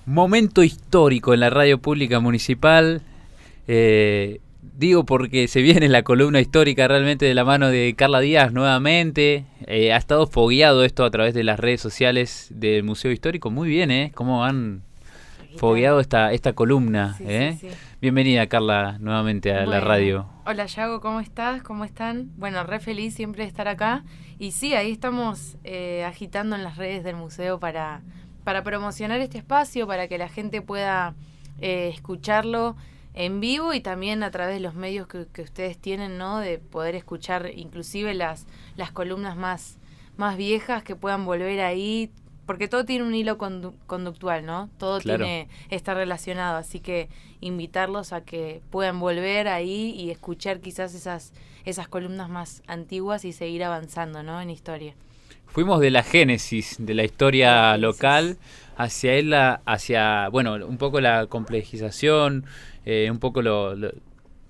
Momento histórico en la radio pública municipal. Digo porque se viene la columna histórica realmente de la mano de Carla Díaz nuevamente. Ha estado fogueado esto a través de las redes sociales del Museo Histórico. Muy bien, ¿eh? Cómo han fogueado esta columna. Sí, ¿eh? sí. Bienvenida, Carla, nuevamente a la radio. Hola, Yago, ¿cómo estás? ¿Cómo están? Bueno, re feliz siempre de estar acá. Y sí, ahí estamos agitando en las redes del museo para promocionar este espacio, para que la gente pueda escucharlo en vivo y también a través de los medios que ustedes tienen, ¿no? De poder escuchar inclusive las columnas más viejas, que puedan volver ahí, porque todo tiene un hilo conductual, ¿no? Todo Claro. está relacionado, así que invitarlos a que puedan volver ahí y escuchar quizás esas columnas más antiguas y seguir avanzando, ¿no? En historia. Fuimos de la génesis de la historia local hacia bueno, un poco la complejización, un poco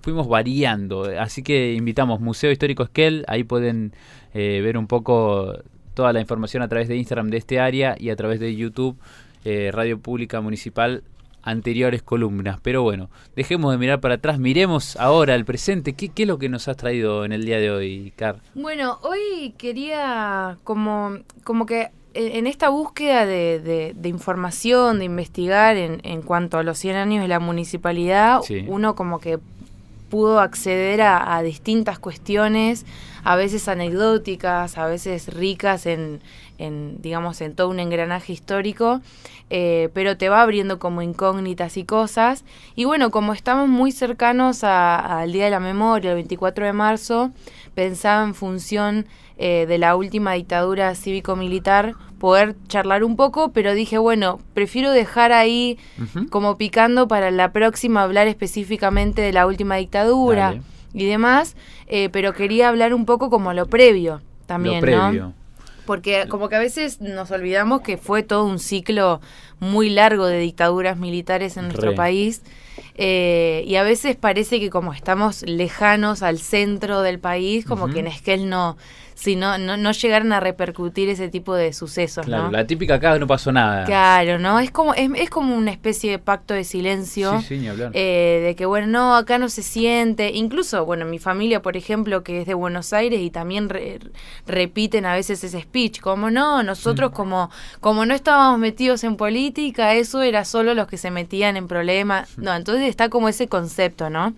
fuimos variando, así que invitamos Museo Histórico Esquel, ahí pueden ver un poco toda la información a través de Instagram de este área y a través de YouTube, Radio Pública Municipal, anteriores columnas. Pero bueno, dejemos de mirar para atrás, miremos ahora al presente. ¿Qué es lo que nos has traído en el día de hoy, Car? Bueno, hoy quería como que en esta búsqueda de información, de investigar en cuanto a los 100 años de la municipalidad, Sí. Uno como que pudo acceder a distintas cuestiones, a veces anecdóticas, a veces ricas digamos, en todo un engranaje histórico, pero te va abriendo como incógnitas y cosas. Y bueno, como estamos muy cercanos al Día de la Memoria, el 24 de marzo, pensaba en función de la última dictadura cívico-militar poder charlar un poco, pero dije, bueno, prefiero dejar ahí como picando para la próxima hablar específicamente de la última dictadura. Dale. Y demás, pero quería hablar un poco como lo previo también, Lo previo. ¿no? Porque como que a veces nos olvidamos que fue todo un ciclo muy largo de dictaduras militares en nuestro país, y a veces parece que como estamos lejanos al centro del país, como que en Esquel no llegaron a repercutir ese tipo de sucesos, Claro, ¿no? la típica acá no pasó nada. Claro, ¿no? Es como una especie de pacto de silencio. Sí, ni hablar. De que, bueno, no, acá no se siente. Incluso, bueno, mi familia, por ejemplo, que es de Buenos Aires y también repiten a veces ese speech, como no, nosotros como no estábamos metidos en política, eso era solo los que se metían en problemas. No, entonces está como ese concepto, ¿no?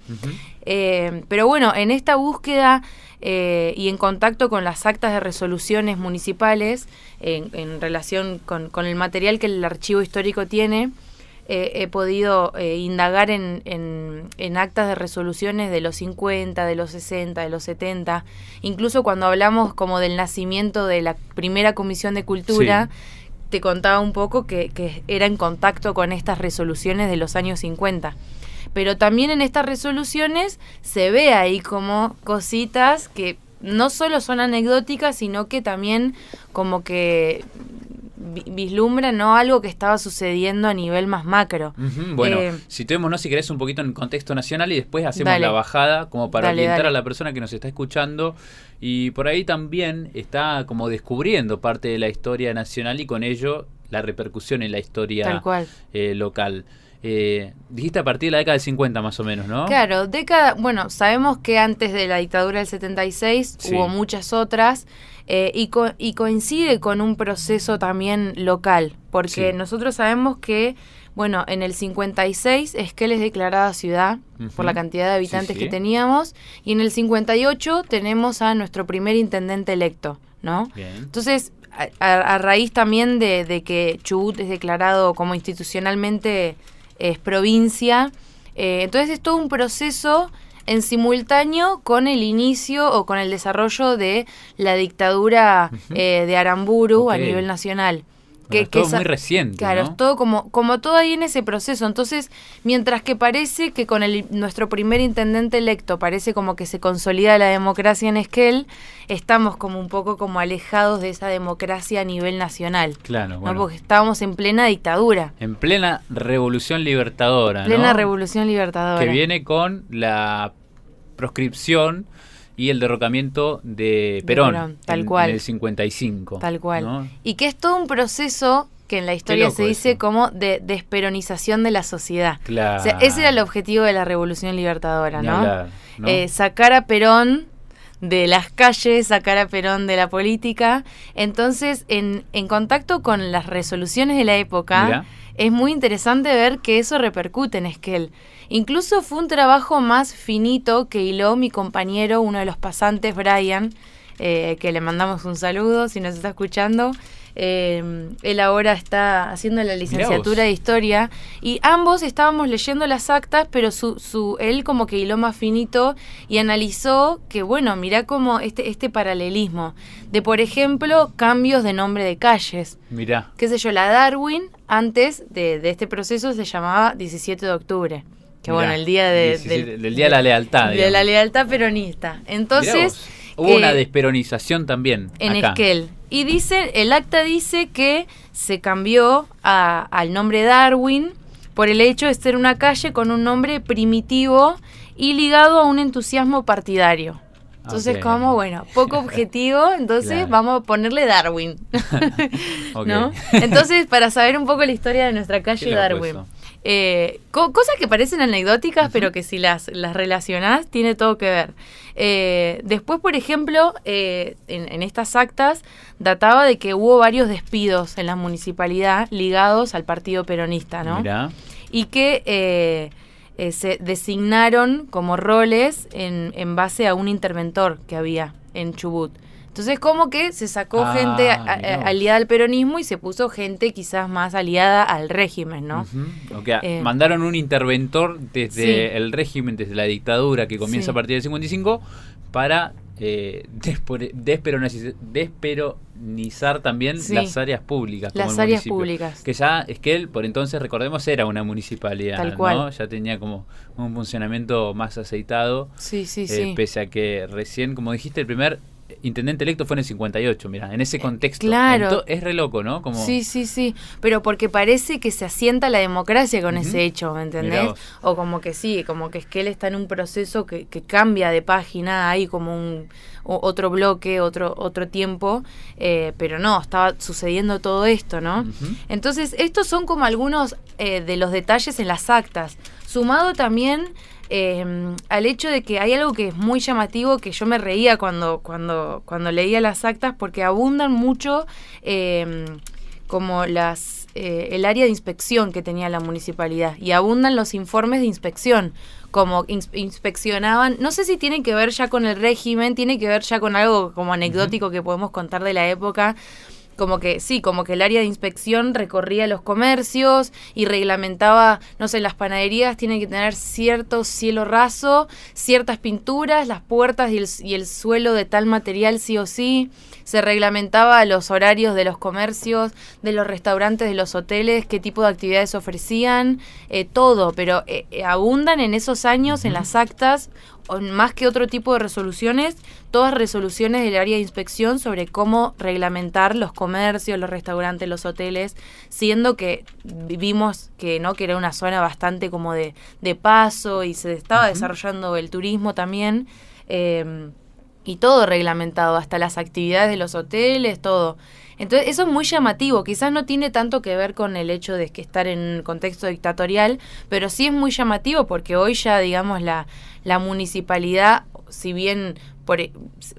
Pero bueno, en esta búsqueda y en contacto con las actas de resoluciones municipales, en relación con el material que el archivo histórico tiene, he podido indagar en actas de resoluciones de los 50, de los 60, de los 70, incluso cuando hablamos como del nacimiento de la primera Comisión de Cultura. Sí. Te contaba un poco que era en contacto con estas resoluciones de los años 50. Pero también en estas resoluciones se ve ahí como cositas que no solo son anecdóticas, sino que también como que vislumbran, ¿no?, algo que estaba sucediendo a nivel más macro. Bueno, situémonos si querés un poquito en contexto nacional y después hacemos Dale. la bajada como para orientar Dale. a la persona que nos está escuchando, y por ahí también está como descubriendo parte de la historia nacional y con ello la repercusión en la historia Tal cual. Local. Dijiste a partir de la década del 50 más o menos, ¿no? Claro, bueno, sabemos que antes de la dictadura del 76 Sí. hubo muchas otras, y coincide con un proceso también local, porque Sí. nosotros sabemos que, bueno, en el 56 Esquel es declarada ciudad por la cantidad de habitantes que teníamos, y en el 58 tenemos a nuestro primer intendente electo, ¿no? Bien. Entonces, a raíz también de que Chubut es declarado como institucionalmente es provincia, entonces es todo un proceso en simultáneo con el inicio o con el desarrollo de la dictadura de Aramburu a nivel nacional. Bueno, es todo muy reciente, claro, ¿no? es todo como todo ahí en ese proceso. Entonces, mientras que parece que con nuestro primer intendente electo parece como que se consolida la democracia en Esquel, estamos como un poco como alejados de esa democracia a nivel nacional. Claro, ¿no? bueno. Porque estábamos en plena dictadura. En plena revolución libertadora, Plena ¿no? revolución libertadora. Que viene con la proscripción y el derrocamiento de Perón, tal cual. en el 55. Tal cual. ¿no? Y que es todo un proceso que en la historia se dice eso. como de desperonización de la sociedad. Claro. O sea, ese era el objetivo de la Revolución Libertadora, Ni ¿no? hablar, ¿no? Sacar a Perón de las calles, sacar a Perón de la política. Entonces, en contacto con las resoluciones de la época, Mirá. es muy interesante ver que eso repercute en Esquel. Incluso fue un trabajo más finito que hiló mi compañero, uno de los pasantes, Brian, que le mandamos un saludo si nos está escuchando. Él ahora está haciendo la licenciatura de Historia y ambos estábamos leyendo las actas, pero él como que hiló más finito y analizó que, bueno, mirá como este paralelismo de, por ejemplo, cambios de nombre de calles. Mirá. Qué sé yo, la Darwin antes de este proceso se llamaba 17 de octubre. Que Mirá, bueno, el día del Día de la Lealtad. De digamos. la lealtad peronista. Entonces, hubo una desperonización también en acá. Esquel. Y el acta dice que se cambió al nombre Darwin por el hecho de ser una calle con un nombre primitivo y ligado a un entusiasmo partidario. Entonces, Ok. como, bueno, poco objetivo, entonces Claro. vamos a ponerle Darwin. Ok. ¿No? Entonces, para saber un poco la historia de nuestra Qué calle loco Darwin. eso. Cosas que parecen anecdóticas, pero que si las relacionás, tiene todo que ver. Después, por ejemplo, en estas actas, databa de que hubo varios despidos en la municipalidad ligados al partido peronista, ¿no? Mirá. Y que se designaron como roles en base a un interventor que había en Chubut. Entonces, como que se sacó gente mirá vos. aliada al peronismo y se puso gente quizás más aliada al régimen, ¿no? Ujú. Ok, Eh, mandaron un interventor desde sí. el régimen, desde la dictadura que comienza Sí. a partir del 55 para desperonizar también Sí. las áreas públicas. Como Las el áreas municipio. públicas. Que ya Esquel, por entonces, recordemos, era una municipalidad. Tal cual. ¿no? Ya tenía como un funcionamiento más aceitado. Sí, sí, sí. Pese a que recién, como dijiste, el primer intendente electo fue en el 58, mira, en ese contexto. claro. Es re loco, ¿no? Como, Sí, sí, sí, pero porque parece que se asienta la democracia con Ujú. ese hecho, ¿me Mirá entendés? vos. O como que sí, como que Esquel está en un proceso que cambia de página, hay como otro bloque, otro tiempo, pero no, estaba sucediendo todo esto, ¿no? Ujú. Entonces, estos son como algunos de los detalles en las actas, sumado también al hecho de que hay algo que es muy llamativo, que yo me reía cuando leía las actas, porque abundan mucho como el área de inspección que tenía la municipalidad, y abundan los informes de inspección, como inspeccionaban, no sé si tiene que ver ya con el régimen, tiene que ver ya con algo como anecdótico que podemos contar de la época, como que sí, como que el área de inspección recorría los comercios y reglamentaba, no sé, las panaderías tienen que tener cierto cielo raso, ciertas pinturas, las puertas y el suelo de tal material sí o sí. Se reglamentaba los horarios de los comercios, de los restaurantes, de los hoteles, qué tipo de actividades ofrecían, todo, pero abundan en esos años, en las actas, más que otro tipo de resoluciones, todas resoluciones del área de inspección sobre cómo reglamentar los comercios, los restaurantes, los hoteles, siendo que vivimos que era una zona bastante como de paso y se estaba desarrollando el turismo también, y todo reglamentado, hasta las actividades de los hoteles, todo. Entonces eso es muy llamativo, quizás no tiene tanto que ver con el hecho de que estar en un contexto dictatorial, pero sí es muy llamativo porque hoy ya, digamos, la municipalidad, si bien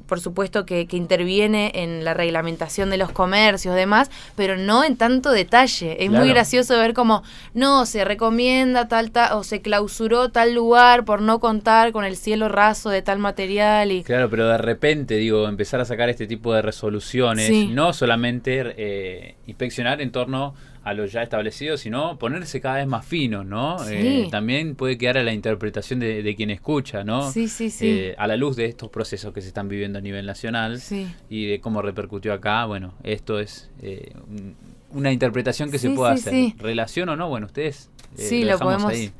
por supuesto que interviene en la reglamentación de los comercios y demás, pero no en tanto detalle. Es Claro. muy gracioso ver cómo no se recomienda tal o se clausuró tal lugar por no contar con el cielo raso de tal material y Claro, pero de repente, digo, empezar a sacar este tipo de resoluciones, Sí. no solamente inspeccionar en torno a lo ya establecido, sino ponerse cada vez más fino, ¿no? Sí. También puede quedar a la interpretación de quien escucha, ¿no? Sí, sí, sí. A la luz de estos procesos que se están viviendo a nivel nacional Sí. y de cómo repercutió acá, bueno, esto es una interpretación que se Sí, puede sí, hacer. sí. ¿Relación o no? Bueno, ustedes Sí, lo lo dejamos podemos, ahí.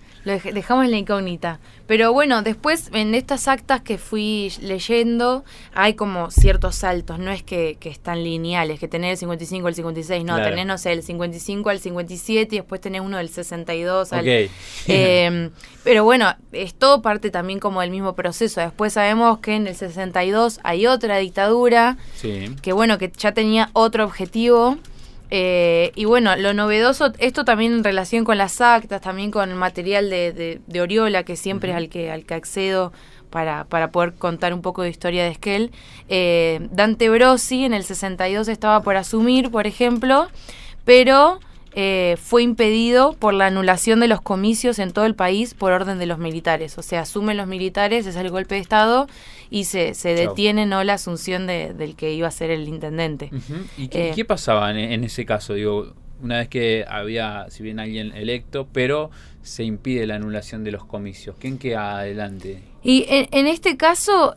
dejamos en la incógnita. Pero bueno, después en estas actas que fui leyendo hay como ciertos saltos, no es que están lineales, que tenés el 55 al 56, no, Claro. tenés, no sé, el 55 al 57 y después tenés uno del 62 al... Ok. Pero bueno, es todo parte también como del mismo proceso. Después sabemos que en el 62 hay otra dictadura, Sí. que bueno, que ya tenía otro objetivo. Y bueno, lo novedoso, esto también en relación con las actas, también con el material de Oriola, que siempre es al que accedo para poder contar un poco de historia de Esquel. Dante Brosi en el 62 estaba por asumir, por ejemplo, pero fue impedido por la anulación de los comicios en todo el país por orden de los militares. O sea, asumen los militares, es el golpe de Estado y se detiene, ¿no?, la asunción del que iba a ser el intendente. Uh-huh. ¿Y qué pasaba en ese caso? Digo, una vez que había, si bien alguien electo, pero se impide la anulación de los comicios, ¿quién queda adelante? Y en este caso,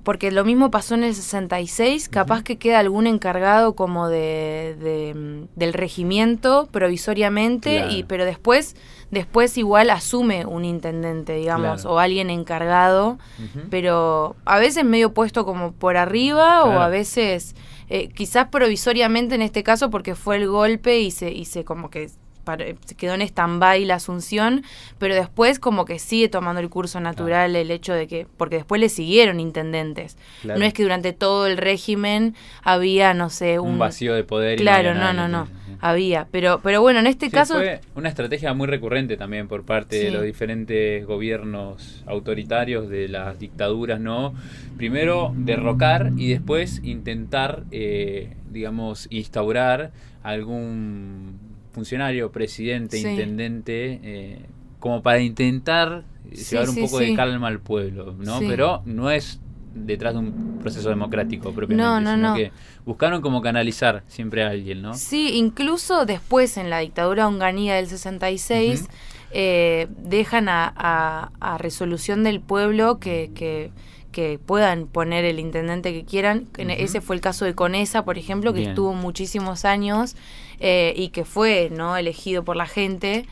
porque lo mismo pasó en el 66, capaz que queda algún encargado como del regimiento provisoriamente, Claro. pero después igual asume un intendente, digamos, Claro. o alguien encargado, pero a veces medio puesto como por arriba, Claro. o a veces quizás provisoriamente en este caso porque fue el golpe y se como que se quedó en stand-by la asunción, pero después como que sigue tomando el curso natural el hecho de que, porque después le siguieron intendentes. Claro. No es que durante todo el régimen había, no sé, un vacío de poder. Claro, y no. Había, pero bueno, en este caso fue una estrategia muy recurrente también por parte de los diferentes gobiernos autoritarios, de las dictaduras, ¿no? Primero derrocar y después intentar, digamos, instaurar algún funcionario, presidente, intendente, como para intentar llevar un poco de calma al pueblo, ¿no? Sí. Pero no es detrás de un proceso democrático propiamente, sino que buscaron como canalizar siempre a alguien, ¿no? Sí, incluso después en la dictadura onganía del 66 dejan a resolución del pueblo que puedan poner el intendente que quieran. Ese fue el caso de Conesa, por ejemplo, que estuvo muchísimos años y que fue, ¿no?, elegido por la gente,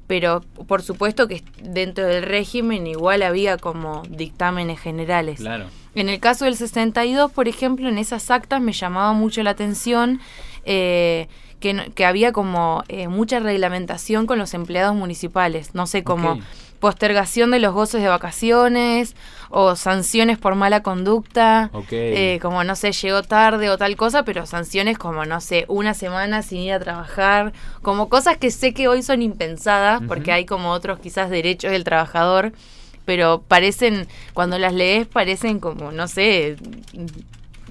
pero por supuesto que dentro del régimen igual había como dictámenes generales. Claro. En el caso del 62, por ejemplo, en esas actas me llamaba mucho la atención que había como mucha reglamentación con los empleados municipales, no sé, como postergación de los goces de vacaciones o sanciones por mala conducta, como no sé, llegó tarde o tal cosa, pero sanciones como no sé, una semana sin ir a trabajar, como cosas que sé que hoy son impensadas porque hay como otros quizás derechos del trabajador, pero parecen, cuando las lees parecen como, no sé,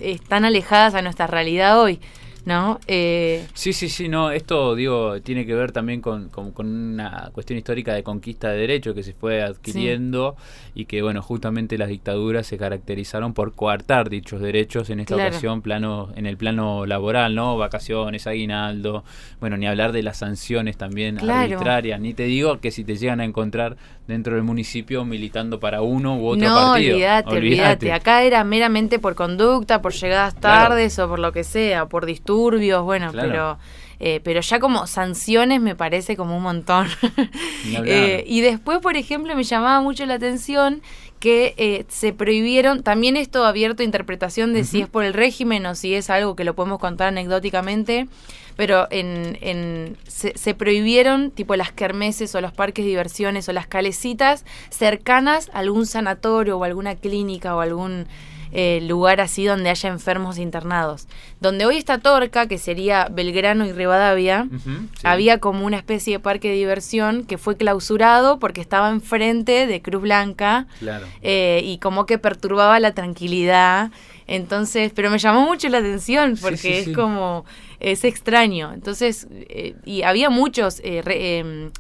están alejadas a nuestra realidad hoy, ¿no? Sí, no, esto, digo, tiene que ver también con una cuestión histórica de conquista de derechos que se fue adquiriendo y que, bueno, justamente las dictaduras se caracterizaron por coartar dichos derechos, en esta ocasión en el plano laboral, ¿no? Vacaciones, aguinaldo, bueno, ni hablar de las sanciones también arbitrarias, ni te digo que si te llegan a encontrar dentro del municipio militando para uno u otro partido. No, olvídate, acá era meramente por conducta, por llegadas tardes o por lo que sea, por disturbios, bueno, pero ya como sanciones me parece como un montón. Y después, por ejemplo, me llamaba mucho la atención que se prohibieron, también esto abierto a interpretación de si es por el régimen o si es algo que lo podemos contar anecdóticamente, pero se prohibieron tipo las kermeses o los parques de diversiones o las calecitas cercanas a algún sanatorio o alguna clínica o algún lugar así donde haya enfermos internados. Donde hoy está Torca, que sería Belgrano y Rivadavia, había como una especie de parque de diversión que fue clausurado porque estaba enfrente de Cruz Blanca y como que perturbaba la tranquilidad. Entonces, pero me llamó mucho la atención porque es como, es extraño. Entonces, y había muchos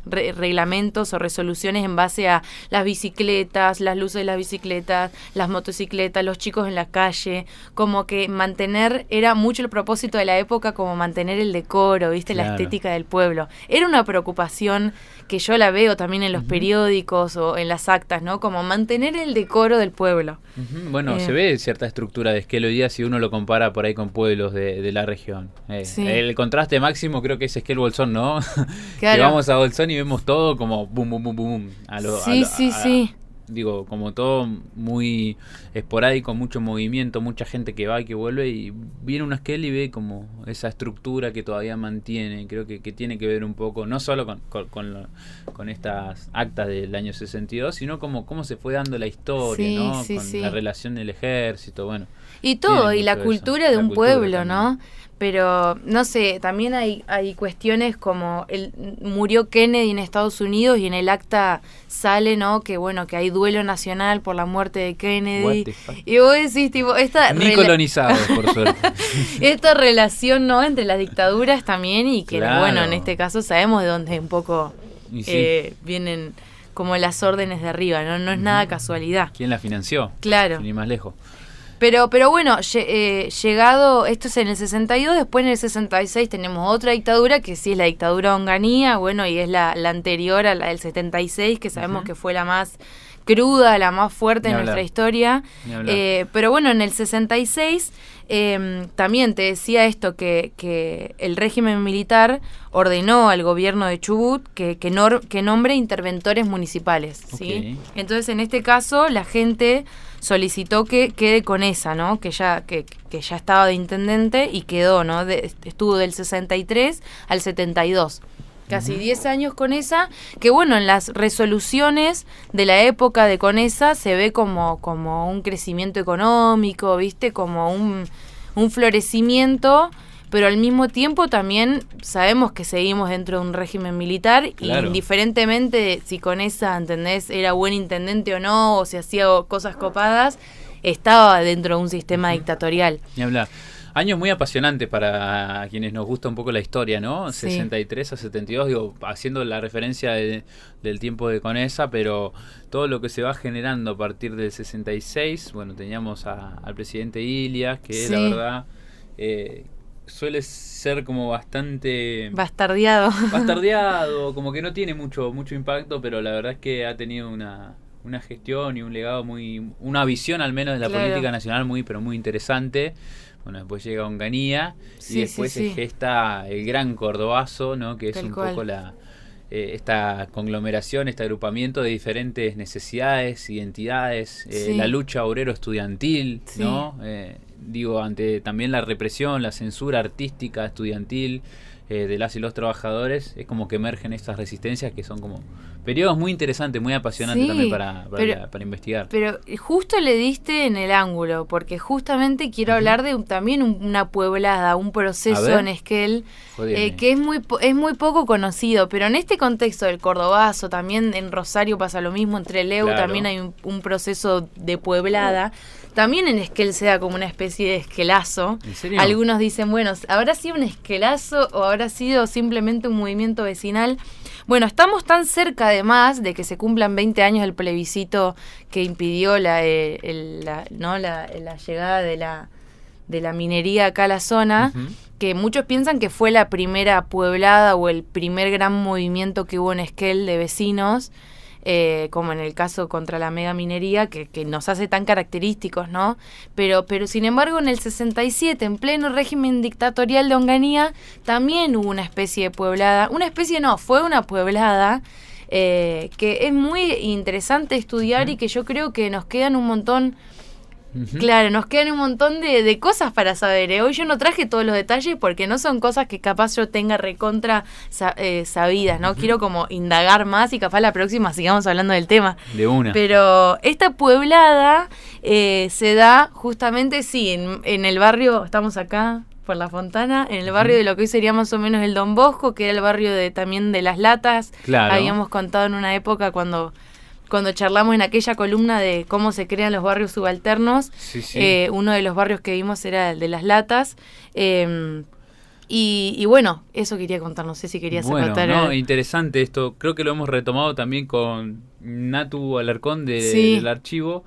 reglamentos o resoluciones en base a las bicicletas, las luces de las bicicletas, las motocicletas, los chicos en la calle, como que era mucho el propósito de la época, como mantener el decoro, ¿viste? La estética del pueblo. Era una preocupación que yo la veo también en los periódicos o en las actas, ¿no? Como mantener el decoro del pueblo. Bueno, se ve cierta estructura de Esquel hoy día si uno lo compara por ahí con pueblos de la región. El contraste máximo creo que es Esquel Bolsón, ¿no? Que vamos a Bolsón y vemos todo como boom, boom, boom, boom. Sí. Digo, como todo muy esporádico, mucho movimiento, mucha gente que va y que vuelve, y viene un Esquel y ve como esa estructura que todavía mantiene. Creo que tiene que ver un poco, no solo con estas actas del año 62, sino como cómo se fue dando la historia, ¿no? Con la relación del ejército, bueno. Y todo, y la cultura de un pueblo, ¿no? pero no sé, también hay cuestiones como murió Kennedy en Estados Unidos y en el acta sale, ¿no? Que bueno, que hay duelo nacional por la muerte de Kennedy. Y vos decís, tipo, ni colonizados, por suerte. Esta relación, ¿no? Entre las dictaduras también y que, claro, bueno, en este caso sabemos de dónde un poco vienen como las órdenes de arriba, ¿no? No es nada casualidad. ¿Quién la financió? Claro. Ni más lejos. Pero bueno, llegado, esto es en el 62, después en el 66 tenemos otra dictadura, que sí es la dictadura Onganía, bueno, y es la anterior a la del 76, que sabemos que fue la más cruda, la más fuerte en nuestra historia. Pero bueno, en el 66 también te decía esto, que el régimen militar ordenó al gobierno de Chubut que nombre interventores municipales, ¿sí? Entonces, en este caso, la gente solicitó que quede Conesa, ¿no? Que ya estaba de intendente y quedó, ¿no? Estuvo del 63 al 72. Casi 10 años Conesa, que bueno, en las resoluciones de la época de Conesa se ve como un crecimiento económico, ¿viste? Como un florecimiento, pero al mismo tiempo también sabemos que seguimos dentro de un régimen militar, claro, y indiferentemente si Conesa, ¿entendés?, era buen intendente o no, o si hacía cosas copadas, estaba dentro de un sistema dictatorial. Ni hablar. Años muy apasionantes para quienes nos gusta un poco la historia, ¿no? Sí. 63 a 72, digo, haciendo la referencia del tiempo de Conesa, pero todo lo que se va generando a partir del 66, bueno, teníamos al presidente Ilias, que la verdad suele ser como bastante bastardeado, como que no tiene mucho impacto, pero la verdad es que ha tenido una gestión y un legado una visión al menos de la política nacional pero muy interesante. Bueno, después llega Onganía y después se gesta el Gran Cordobazo, ¿no? Que es un poco esta conglomeración, este agrupamiento de diferentes necesidades, identidades, la lucha obrero estudiantil, ¿no? Digo, ante también la represión, la censura artística estudiantil de las y los trabajadores, es como que emergen estas resistencias que son como periodos muy interesantes, muy apasionantes también para investigar. Pero justo le diste en el ángulo, porque justamente quiero hablar de también una pueblada, un proceso en Esquel, que es muy poco conocido, pero en este contexto del Cordobazo, también en Rosario pasa lo mismo, en Trelew también hay un proceso de pueblada. También en Esquel se da como una especie de esquelazo. ¿En serio? Algunos dicen, bueno, ¿habrá sido un esquelazo o habrá sido simplemente un movimiento vecinal? Bueno, estamos tan cerca además de que se cumplan 20 años del plebiscito que impidió la llegada de la minería acá a la zona, que muchos piensan que fue la primera pueblada o el primer gran movimiento que hubo en Esquel de vecinos, como en el caso contra la megaminería, que nos hace tan característicos, ¿no? Pero sin embargo, en el 67, en pleno régimen dictatorial de Onganía, también hubo una especie de pueblada. Fue una pueblada que es muy interesante estudiar y que yo creo que nos quedan un montón... Claro, nos quedan un montón de cosas para saber. Hoy yo no traje todos los detalles porque no son cosas que capaz yo tenga recontra sabidas, ¿no? Quiero como indagar más y capaz la próxima sigamos hablando del tema. De una. Pero esta pueblada se da justamente, en el barrio, estamos acá por La Fontana, en el barrio de lo que hoy sería más o menos el Don Bosco, que era el barrio también de Las Latas. Claro. Habíamos contado en una época cuando charlamos en aquella columna de cómo se crean los barrios subalternos, uno de los barrios que vimos era el de Las Latas, y bueno, eso quería contar, no sé si querías contar. Bueno, interesante esto, creo que lo hemos retomado también con Natu Alarcón del archivo,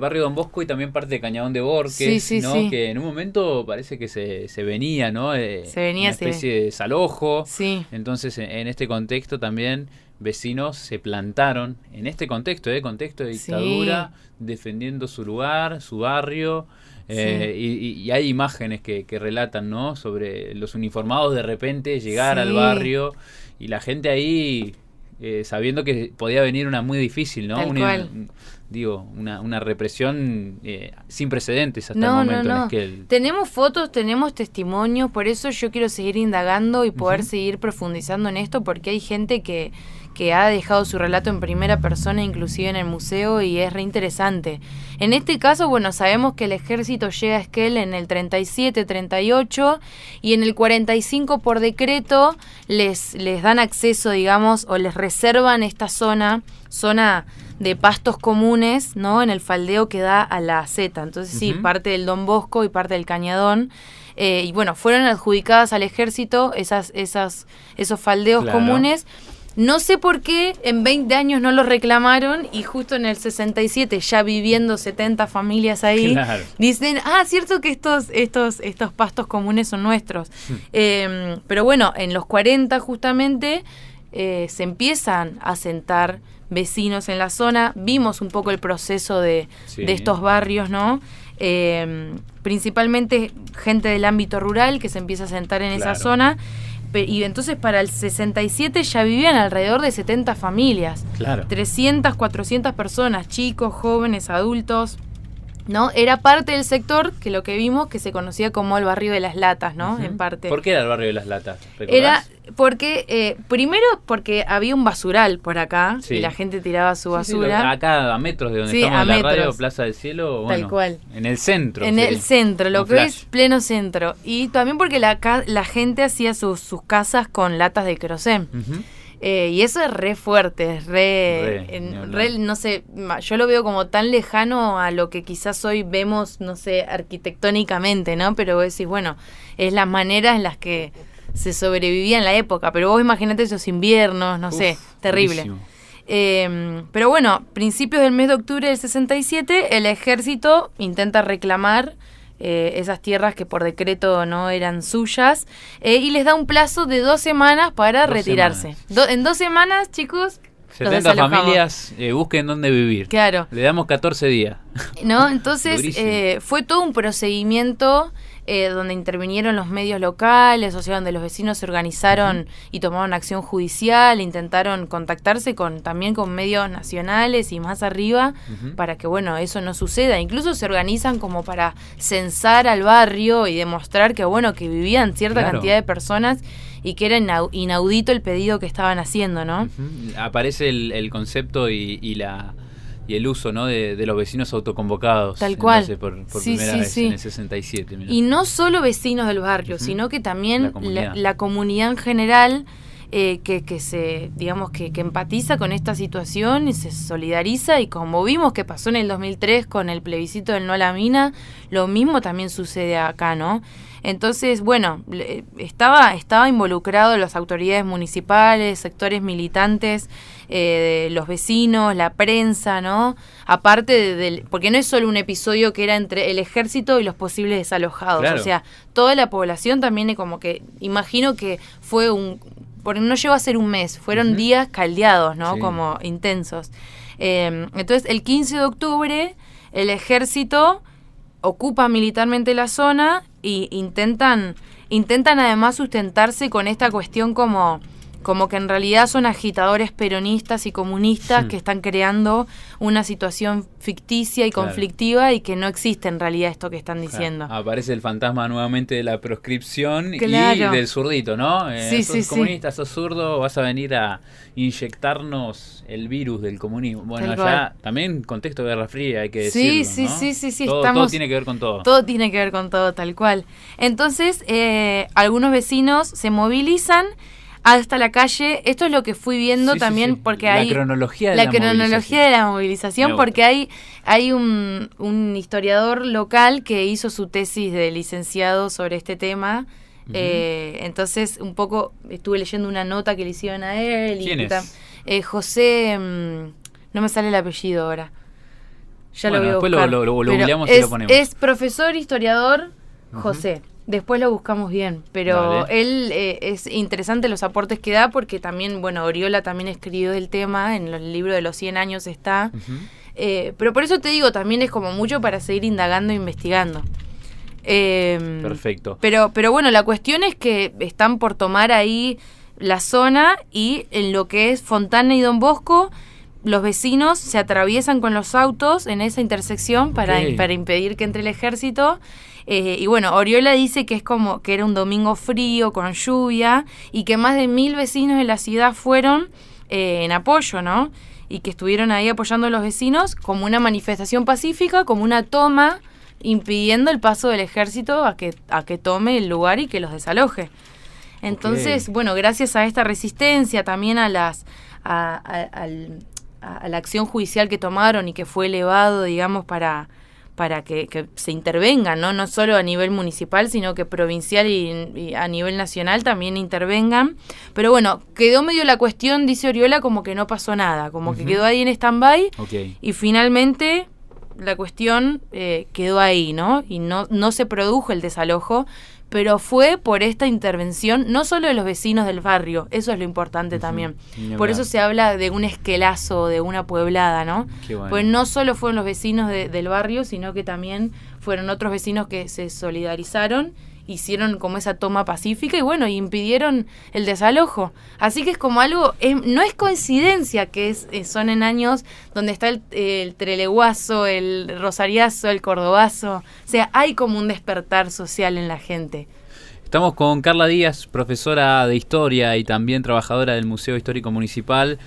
barrio Don Bosco y también parte de Cañadón de Borges, ¿no? Que en un momento parece que se venía, ¿no? Se venía una especie de desalojo, entonces en este contexto también... Vecinos se plantaron en este contexto de dictadura, defendiendo su lugar, su barrio, y hay imágenes que relatan, ¿no? Sobre los uniformados de repente llegar al barrio y la gente ahí sabiendo que podía venir una muy difícil, ¿no? digo, una represión sin precedentes hasta el momento en Esquel. Tenemos fotos, tenemos testimonios, por eso yo quiero seguir indagando y poder seguir profundizando en esto, porque hay gente que ha dejado su relato en primera persona, inclusive en el museo, y es re interesante. En este caso, bueno, sabemos que el ejército llega a Esquel en el 37, 38, y en el 45 por decreto les dan acceso, digamos, o les reservan esta zona de pastos comunes, ¿no? En el faldeo que da a la Zeta. Entonces sí, parte del Don Bosco y parte del Cañadón. Y bueno, fueron adjudicadas al ejército esos faldeos comunes. No sé por qué en 20 años no los reclamaron y justo en el 67, ya viviendo 70 familias ahí, dicen, cierto que estos pastos comunes son nuestros. Pero bueno, en los 40 justamente se empiezan a asentar vecinos en la zona. Vimos un poco el proceso de estos barrios, ¿no? Principalmente gente del ámbito rural que se empieza a asentar en esa zona. Y entonces para el 67 ya vivían alrededor de 70 familias, 300, 400 personas, chicos, jóvenes, adultos, ¿no? Era parte del sector que lo que vimos que se conocía como el barrio de las latas, ¿no? En parte. ¿Por qué era el barrio de las latas? ¿Recordás? Era porque, primero porque había un basural por acá y la gente tiraba su basura. Acá a metros de donde estamos en la radio, Plaza del Cielo, bueno, tal cual. En el centro. En el centro, lo que es pleno centro. Y también porque la gente hacía sus casas con latas de querosén. Y eso es re fuerte, es re, no sé, yo lo veo como tan lejano a lo que quizás hoy vemos, no sé, arquitectónicamente, ¿no? Pero vos decís, bueno, es las maneras en las que se sobrevivía en la época, pero vos imaginate esos inviernos, no sé, terrible. Pero bueno, principios del mes de octubre del 67, el ejército intenta reclamar esas tierras que por decreto no eran suyas, y les da un plazo de 2 semanas para retirarse. En 2 semanas, chicos, 70 familias busquen dónde vivir. Claro. Le damos 14 días. ¿No? Entonces fue todo un procedimiento donde intervinieron los medios locales, o sea, donde los vecinos se organizaron y tomaron acción judicial, intentaron contactarse también con medios nacionales y más arriba para que, bueno, eso no suceda. Incluso se organizan como para censar al barrio y demostrar que, bueno, que vivían cierta cantidad de personas y que era inaudito el pedido que estaban haciendo, ¿no? Aparece el concepto y el uso, ¿no? de los vecinos autoconvocados. Tal cual. Por primera vez en el 67. Mirá. Y no solo vecinos del barrio, sino que también la comunidad en general, que se, digamos, que empatiza con esta situación y se solidariza, y como vimos que pasó en el 2003 con el plebiscito del no a la mina, lo mismo también sucede acá, ¿no? Entonces, bueno, estaba involucrado las autoridades municipales, sectores militantes, los vecinos, la prensa, ¿no? Aparte porque no es solo un episodio que era entre el ejército y los posibles desalojados, o sea, toda la población también es como que, imagino que fue porque no llegó a ser un mes, fueron días caldeados, ¿no? Como intensos. Entonces, el 15 de octubre, el ejército ocupa militarmente la zona y intentan además sustentarse con esta cuestión como que en realidad son agitadores peronistas y comunistas que están creando una situación ficticia y conflictiva y que no existe en realidad esto que están diciendo. Aparece el fantasma nuevamente de la proscripción y del zurdito, ¿no? Sos comunista, sos zurdo, vas a venir a inyectarnos el virus del comunismo. Bueno, ya también contexto de Guerra Fría, hay que decirlo, sí. Todo tiene que ver con todo. Todo tiene que ver con todo, tal cual. Entonces, algunos vecinos se movilizan hasta la calle. Esto es lo que fui viendo también porque hay la cronología de la movilización, porque hay un historiador local que hizo su tesis de licenciado sobre este tema. Entonces un poco estuve leyendo una nota que le hicieron a él. ¿Quién es? José, no me sale el apellido ahora, ya lo voy a buscar. Después lo googleamos y lo ponemos. Es profesor historiador José. Después lo buscamos bien, pero él es interesante los aportes que da, porque también, bueno, Oriola también escribió del tema, en el libro de los 100 años está, pero por eso te digo, también es como mucho para seguir indagando e investigando. Perfecto. Pero bueno, la cuestión es que están por tomar ahí la zona, y en lo que es Fontana y Don Bosco los vecinos se atraviesan con los autos en esa intersección para impedir que entre el ejército. Y bueno, Oriola dice que es como que era un domingo frío, con lluvia, y que más de 1.000 vecinos de la ciudad fueron en apoyo, ¿no? Y que estuvieron ahí apoyando a los vecinos como una manifestación pacífica, como una toma, impidiendo el paso del ejército a que tome el lugar y que los desaloje. Entonces, bueno, gracias a esta resistencia, también a la acción judicial que tomaron y que fue elevado, digamos, para que se intervengan, ¿no? No solo a nivel municipal, sino que provincial y a nivel nacional también intervengan. Pero bueno, quedó medio la cuestión, dice Oriola, como que no pasó nada, como que quedó ahí en stand-by, y finalmente la cuestión quedó ahí, ¿no? Y no se produjo el desalojo, pero fue por esta intervención, no solo de los vecinos del barrio, eso es lo importante también. Por eso se habla de un esquelazo, de una pueblada, ¿no? Bueno. Pues no solo fueron los vecinos del barrio, sino que también fueron otros vecinos que se solidarizaron, hicieron como esa toma pacífica y bueno, impidieron el desalojo. Así que es como algo, no es coincidencia que son en años donde está el treleguazo, el rosariazo, el cordobazo. O sea, hay como un despertar social en la gente. Estamos con Carla Díaz, profesora de Historia y también trabajadora del Museo Histórico Municipal,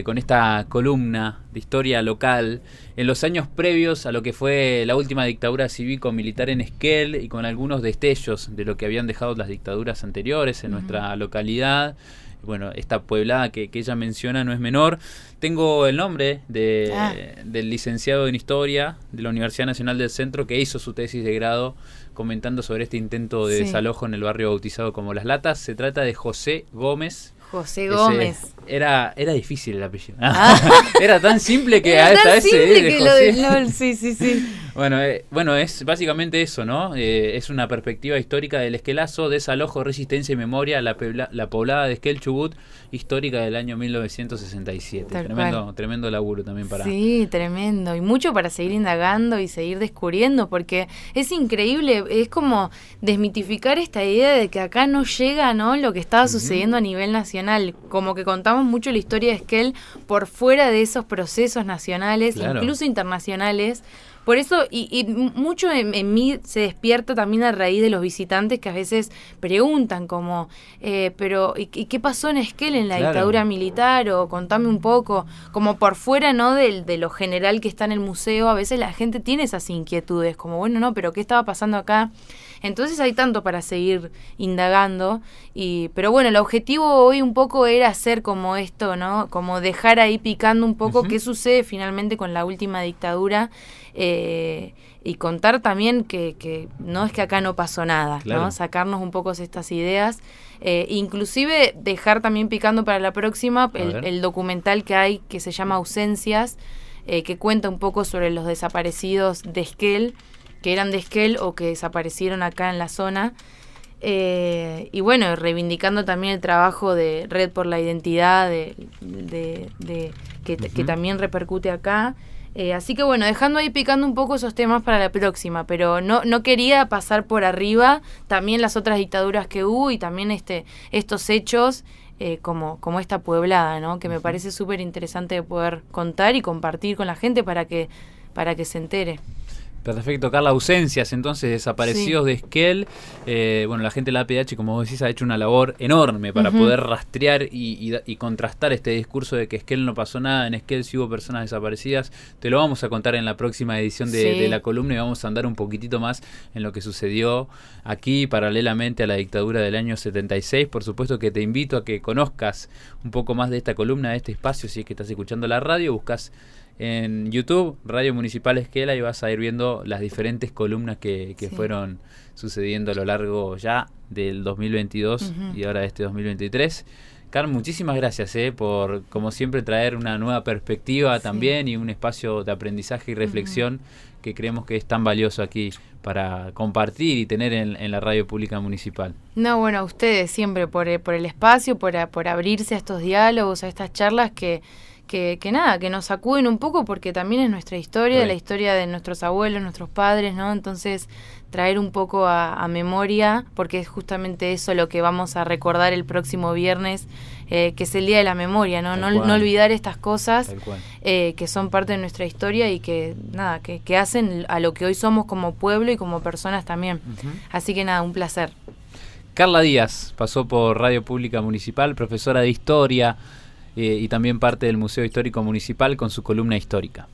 con esta columna de historia local en los años previos a lo que fue la última dictadura cívico-militar en Esquel y con algunos destellos de lo que habían dejado las dictaduras anteriores en nuestra localidad. Bueno, esta pueblada que ella menciona no es menor. Tengo el nombre del licenciado en Historia de la Universidad Nacional del Centro que hizo su tesis de grado comentando sobre este intento de desalojo en el barrio bautizado como Las Latas. Se trata de José Gómez. José Gómez. Era difícil el apellido. Era tan simple que hasta ese de José. Sí. Bueno, es básicamente eso, ¿no? Es una perspectiva histórica del esquelazo, desalojo, resistencia y memoria, la poblada de Esquel Chubut, histórica del año 1967. Tremendo laburo también para... Sí, tremendo. Y mucho para seguir indagando y seguir descubriendo, porque es increíble, es como desmitificar esta idea de que acá no llega, ¿no?, lo que estaba sucediendo a nivel nacional. Como que contamos mucho la historia de Esquel por fuera de esos procesos nacionales, incluso internacionales. Por eso, y mucho en mí se despierta también a raíz de los visitantes que a veces preguntan como, pero ¿y qué pasó en Esquel en la dictadura militar? O contame un poco, como por fuera, ¿no?, de lo general que está en el museo. A veces la gente tiene esas inquietudes, como bueno, no, pero ¿qué estaba pasando acá? Entonces hay tanto para seguir indagando, pero bueno, el objetivo hoy un poco era hacer como esto, ¿no? Como dejar ahí picando un poco qué sucede finalmente con la última dictadura, y contar también que no es que acá no pasó nada, ¿no? Sacarnos un poco estas ideas, inclusive dejar también picando para la próxima el documental que hay que se llama Ausencias, que cuenta un poco sobre los desaparecidos de Esquel, que eran de Esquel o que desaparecieron acá en la zona, y bueno, reivindicando también el trabajo de Red por la Identidad que también repercute acá. Así que bueno, dejando ahí picando un poco esos temas para la próxima, pero no quería pasar por arriba también las otras dictaduras que hubo y también estos hechos, como esta pueblada, ¿no?, que me parece súper interesante de poder contar y compartir con la gente para que se entere. Perfecto, Carla. Ausencias, entonces, desaparecidos de Esquel. Bueno, la gente de la APH, como vos decís, ha hecho una labor enorme para poder rastrear y contrastar este discurso de que Esquel no pasó nada, en Esquel sí hubo personas desaparecidas. Te lo vamos a contar en la próxima edición de la columna y vamos a andar un poquitito más en lo que sucedió aquí paralelamente a la dictadura del año 76. Por supuesto que te invito a que conozcas un poco más de esta columna, de este espacio, si es que estás escuchando la radio, buscas en YouTube, Radio Municipal Esquel, y vas a ir viendo las diferentes columnas que fueron sucediendo a lo largo ya del 2022 y ahora de este 2023. Carmen, muchísimas gracias por, como siempre, traer una nueva perspectiva también y un espacio de aprendizaje y reflexión que creemos que es tan valioso aquí para compartir y tener en la radio pública municipal. No, bueno, a ustedes siempre por el espacio, por abrirse a estos diálogos, a estas charlas que nada, que nos sacuden un poco porque también es nuestra historia, Right. la historia de nuestros abuelos, nuestros padres, ¿no? Entonces traer un poco a memoria, porque es justamente eso lo que vamos a recordar el próximo viernes, que es el Día de la Memoria, ¿no? Tal No cual. olvidar estas cosas Tal cual. que son parte de nuestra historia y que nada, que hacen a lo que hoy somos como pueblo y como personas también. Ujú. Así que nada, un placer. Carla Díaz pasó por Radio Pública Municipal, profesora de Historia y también parte del Museo Histórico Municipal con su columna histórica.